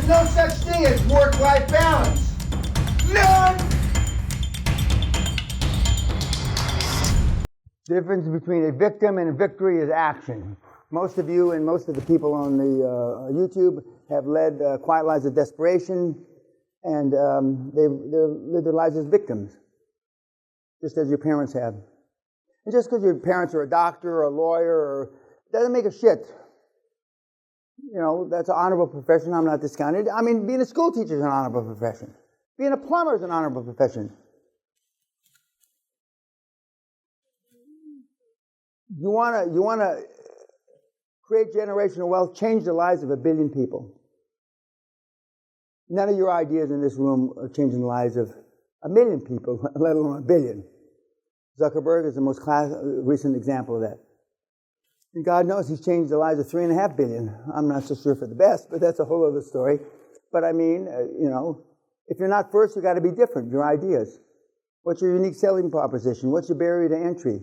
There's no such thing as work-life balance. None! The difference between a victim and a victory is action. Most of you and most of the people on the YouTube have led quiet lives of desperation, and they've lived their lives as victims, just as your parents have. And just because your parents are a doctor or a lawyer doesn't make a shit. You know, that's an honorable profession. I'm not discounting it. I mean, being a school teacher is an honorable profession. Being a plumber is an honorable profession. You want to create generational wealth, change the lives of 1 billion people. None of your ideas in this room are changing the lives of 1 million people, let alone 1 billion. Zuckerberg is the most recent example of that. And God knows he's changed the lives of 3.5 billion. I'm not so sure for the best, but that's a whole other story. But I mean, if you're not first, you got to be different, your ideas. What's your unique selling proposition? What's your barrier to entry?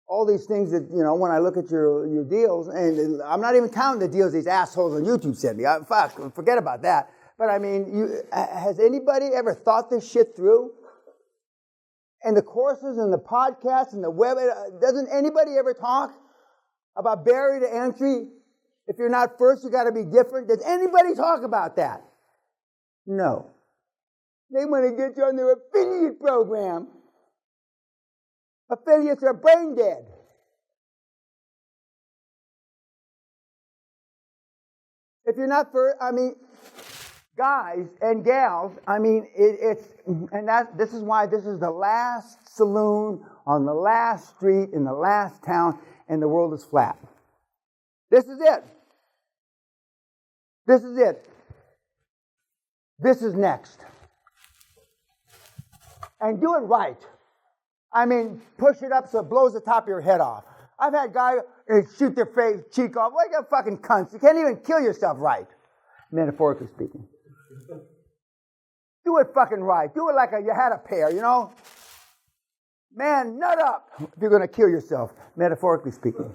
All these things that, when I look at your deals, and I'm not even counting the deals these assholes on YouTube send me. Forget about that. But I mean, has anybody ever thought this shit through? And the courses and the podcasts and the web, doesn't anybody ever talk about barrier to entry? If you're not first, you got to be different. Does anybody talk about that? No. They want to get you on their affiliate program. Affiliates are brain dead. If you're not first, guys and gals, this is why this is the last saloon on the last street in the last town, and the world is flat. This is it. This is it. This is next. And do it right. Push it up so it blows the top of your head off. I've had guys shoot their cheek off like a fucking cunt. You can't even kill yourself right, metaphorically speaking. Do it fucking right. Do it like you had a pair, Man, nut up if you're going to kill yourself, metaphorically speaking.